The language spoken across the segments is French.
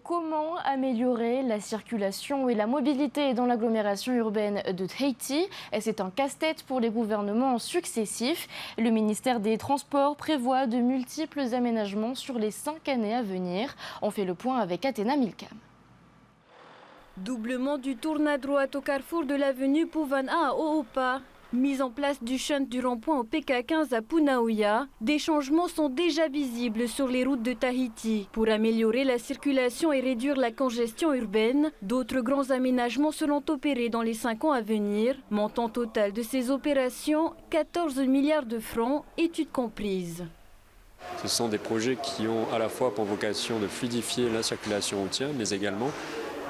Comment améliorer la circulation et la mobilité dans l'agglomération urbaine de Tahiti? C'est un casse-tête pour les gouvernements successifs. Le ministère des Transports prévoit de multiples aménagements sur les 5 années à venir. On fait le point avec Athéna Milcam. Doublement du tourne à droite au carrefour de l'avenue Pouvana à Oopa. Mise en place du shunt du rond-point au PK15 à Punaoya, des changements sont déjà visibles sur les routes de Tahiti. Pour améliorer la circulation et réduire la congestion urbaine, d'autres grands aménagements seront opérés dans les 5 ans à venir. Montant total de ces opérations, 14 milliards de francs, études comprises. Ce sont des projets qui ont à la fois pour vocation de fluidifier la circulation routière, mais également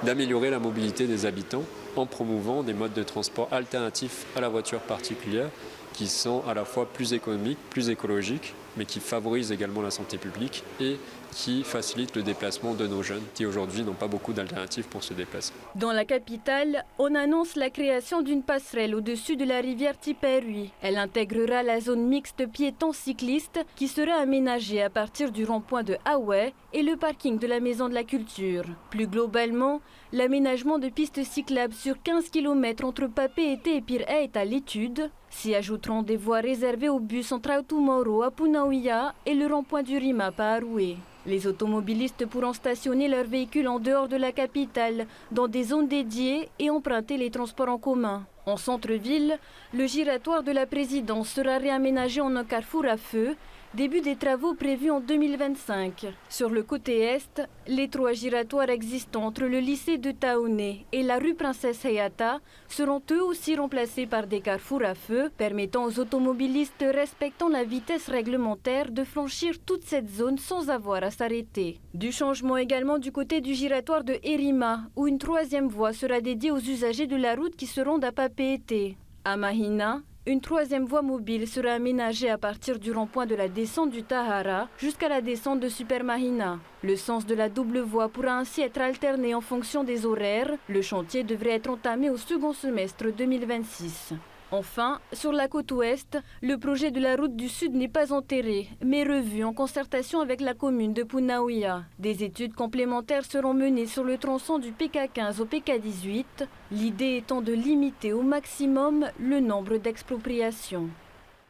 d'améliorer la mobilité des habitants en promouvant des modes de transport alternatifs à la voiture particulière qui sont à la fois plus économiques, plus écologiques, mais qui favorisent également la santé publique et qui facilitent le déplacement de nos jeunes qui aujourd'hui n'ont pas beaucoup d'alternatives pour se déplacer. Dans la capitale, on annonce la création d'une passerelle au-dessus de la rivière Tiperui. Elle intégrera la zone mixte piétons-cyclistes qui sera aménagée à partir du rond-point de Hawaii et le parking de la Maison de la Culture. Plus globalement, l'aménagement de pistes cyclables sur 15 km entre Papeete et Pirée est à l'étude. S'y ajouteront des voies réservées aux bus entre Autumoro à Punaoya et le rond-point du Rimapa à Roué. Les automobilistes pourront stationner leurs véhicules en dehors de la capitale, dans des zones dédiées et emprunter les transports en commun. En centre-ville, le giratoire de la présidence sera réaménagé en un carrefour à feu. Début des travaux prévus en 2025. Sur le côté est, les 3 giratoires existants entre le lycée de Taoné et la rue Princesse Hayata seront eux aussi remplacés par des carrefours à feu, permettant aux automobilistes respectant la vitesse réglementaire de franchir toute cette zone sans avoir à s'arrêter. Du changement également du côté du giratoire de Erima, où une 3e voie sera dédiée aux usagers de la route qui se rendent à Papeete. À Mahina, une 3e voie mobile sera aménagée à partir du rond-point de la descente du Tahara jusqu'à la descente de Super Mahina. Le sens de la double voie pourra ainsi être alterné en fonction des horaires. Le chantier devrait être entamé au second semestre 2026. Enfin, sur la côte ouest, le projet de la route du sud n'est pas enterré, mais revu en concertation avec la commune de Punaoya. Des études complémentaires seront menées sur le tronçon du PK15 au PK18, l'idée étant de limiter au maximum le nombre d'expropriations.